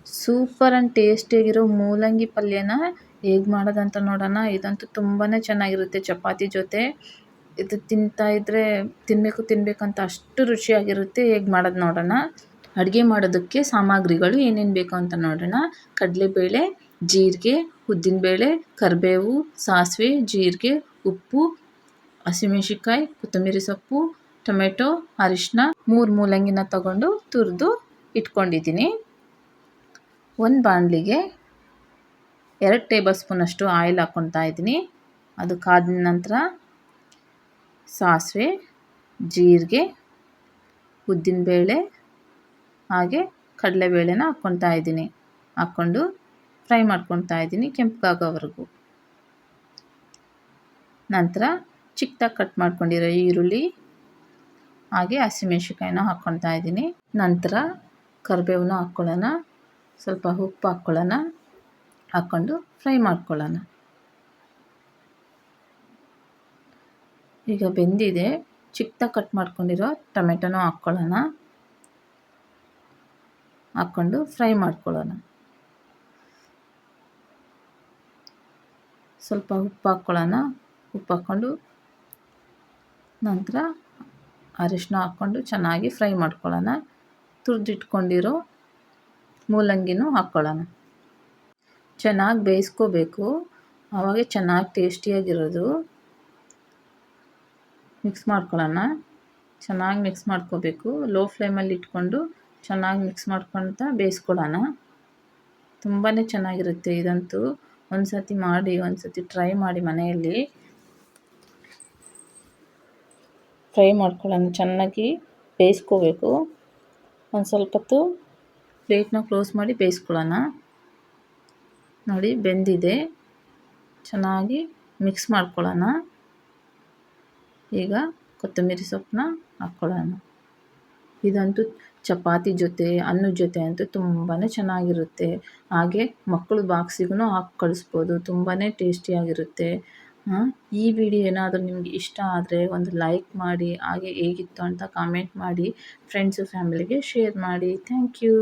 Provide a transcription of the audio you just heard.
Super and ಟೇಸ್ಟಿಯಾಗಿರೋ ಮೂಲಂಗಿ ಪಲ್ಯನ ಹೇಗೆ ಮಾಡೋದಂತ ನೋಡೋಣ. ಇದಂತೂ ತುಂಬಾ ಚೆನ್ನಾಗಿರುತ್ತೆ ಚಪಾತಿ ಜೊತೆ. ಇದು ತಿಂತಾ ಇದ್ದರೆ ತಿನ್ನಬೇಕಂತ ಅಷ್ಟು ರುಚಿಯಾಗಿರುತ್ತೆ. ಹೇಗೆ ಮಾಡೋದು ನೋಡೋಣ. ಅಡುಗೆ ಮಾಡೋದಕ್ಕೆ ಸಾಮಗ್ರಿಗಳು ಏನೇನು ಬೇಕು ಅಂತ ನೋಡೋಣ. ಕಡಲೆಬೇಳೆ, ಜೀರಿಗೆ, ಉದ್ದಿನಬೇಳೆ, ಕರಿಬೇವು, ಸಾಸಿವೆ, ಜೀರಿಗೆ, ಉಪ್ಪು, ಹಸಿಮೆಣಸಿನ್ಕಾಯಿ, ಕೊತ್ತಂಬರಿ ಸೊಪ್ಪು, ಟೊಮೆಟೊ, ಅರಿಶಿನ, 3 ಮೂಲಂಗಿನ ತಗೊಂಡು ತುರಿದು ಇಟ್ಕೊಂಡಿದ್ದೀನಿ. ಒಂದು ಬಾಣಲಿಗೆ 2 ಟೇಬಲ್ ಸ್ಪೂನಷ್ಟು ಆಯಿಲ್ ಹಾಕ್ಕೊತಾ ಇದ್ದೀನಿ. ಅದು ಕಾದ ನಂತರ ಸಾಸಿವೆ, ಜೀರಿಗೆ, ಉದ್ದಿನಬೇಳೆ ಹಾಗೆ ಕಡಲೆಬೇಳೆನ ಹಾಕ್ಕೊತಾ ಇದ್ದೀನಿ. ಹಾಕ್ಕೊಂಡು ಫ್ರೈ ಮಾಡ್ಕೊತಾ ಇದ್ದೀನಿ ಕೆಂಪಗಾಗೋವರೆಗೂ. ನಂತರ ಚಿಕ್ಕದಾಗಿ ಕಟ್ ಮಾಡ್ಕೊಂಡಿರೋ ಈರುಳ್ಳಿ ಹಾಗೆ ಹಸಿಮೆಣಸಿನ್ಕಾಯಿನ ಹಾಕ್ಕೊತಾ ಇದ್ದೀನಿ. ನಂತರ ಕರಿಬೇವನ್ನ ಹಾಕ್ಕೊಳ್ಳೋಣ. ಸ್ವಲ್ಪ ಉಪ್ಪು ಹಾಕ್ಕೊಳ್ಳೋಣ. ಹಾಕ್ಕೊಂಡು ಫ್ರೈ ಮಾಡ್ಕೊಳ್ಳೋಣ. ಈಗ ಬೆಂದಿದೆ. ಚಿಕ್ಕದಾಗಿ ಕಟ್ ಮಾಡ್ಕೊಂಡಿರೋ ಟೊಮೆಟೊನೂ ಹಾಕ್ಕೊಳ್ಳೋಣ. ಹಾಕ್ಕೊಂಡು ಫ್ರೈ ಮಾಡ್ಕೊಳ್ಳೋಣ. ಸ್ವಲ್ಪ ಉಪ್ಪು ಹಾಕ್ಕೊಳ್ಳೋಣ. ಉಪ್ಪು ಹಾಕ್ಕೊಂಡು ನಂತರ ಅರಿಶಿನ ಹಾಕ್ಕೊಂಡು ಚೆನ್ನಾಗಿ ಫ್ರೈ ಮಾಡ್ಕೊಳ್ಳೋಣ. ತುರಿದಿಟ್ಕೊಂಡಿರೋ ಮೂಲಂಗಿನೂ ಹಾಕ್ಕೊಳ್ಳೋಣ. ಚೆನ್ನಾಗಿ ಬೇಯಿಸ್ಕೋಬೇಕು. ಆವಾಗ ಚೆನ್ನಾಗಿ ಟೇಸ್ಟಿಯಾಗಿರೋದು. ಮಿಕ್ಸ್ ಮಾಡ್ಕೊಳ್ಳೋಣ. ಚೆನ್ನಾಗಿ ಮಿಕ್ಸ್ ಮಾಡ್ಕೋಬೇಕು. ಲೋ ಫ್ಲೇಮಲ್ಲಿ ಇಟ್ಕೊಂಡು ಚೆನ್ನಾಗಿ ಮಿಕ್ಸ್ ಮಾಡ್ಕೊಳ್ತಾ ಬೇಯಿಸ್ಕೊಳ್ಳೋಣ. ತುಂಬಾ ಚೆನ್ನಾಗಿರುತ್ತೆ ಇದಂತೂ. ಒಂದು ಸತಿ ಟ್ರೈ ಮಾಡಿ ಮನೆಯಲ್ಲಿ. ಫ್ರೈ ಮಾಡ್ಕೊಳ್ಳೋಣ. ಚೆನ್ನಾಗಿ ಬೇಯಿಸ್ಕೋಬೇಕು. ಒಂದು ಸ್ವಲ್ಪ ಹೊತ್ತು ಪ್ಲೇಟ್ನ ಕ್ಲೋಸ್ ಮಾಡಿ ಬೇಯಿಸ್ಕೊಳ್ಳೋಣ. ನೋಡಿ ಬೆಂದಿದೆ. ಚೆನ್ನಾಗಿ ಮಿಕ್ಸ್ ಮಾಡ್ಕೊಳ್ಳೋಣ. ಈಗ ಕೊತ್ತಂಬರಿ ಸೊಪ್ಪನ್ನ ಹಾಕ್ಕೊಳ್ಳೋಣ. ಇದಂತೂ ಚಪಾತಿ ಜೊತೆ ಅನ್ನದ ಜೊತೆ ಅಂತೂ ತುಂಬಾ ಚೆನ್ನಾಗಿರುತ್ತೆ. ಹಾಗೆ ಮಕ್ಕಳು ಬಾಕ್ಸಿಗೂ ಹಾಕಿ ಕಳಿಸ್ಬೋದು. ತುಂಬಾ ಟೇಸ್ಟಿಯಾಗಿರುತ್ತೆ. ಈ ವಿಡಿಯೋ ಏನಾದರೂ ನಿಮಗೆ ಇಷ್ಟ ಆದರೆ ಒಂದು ಲೈಕ್ ಮಾಡಿ. ಹಾಗೆ ಹೇಗಿತ್ತು ಅಂತ ಕಾಮೆಂಟ್ ಮಾಡಿ. ಫ್ರೆಂಡ್ಸು ಫ್ಯಾಮಿಲಿಗೆ ಶೇರ್ ಮಾಡಿ. Thank you.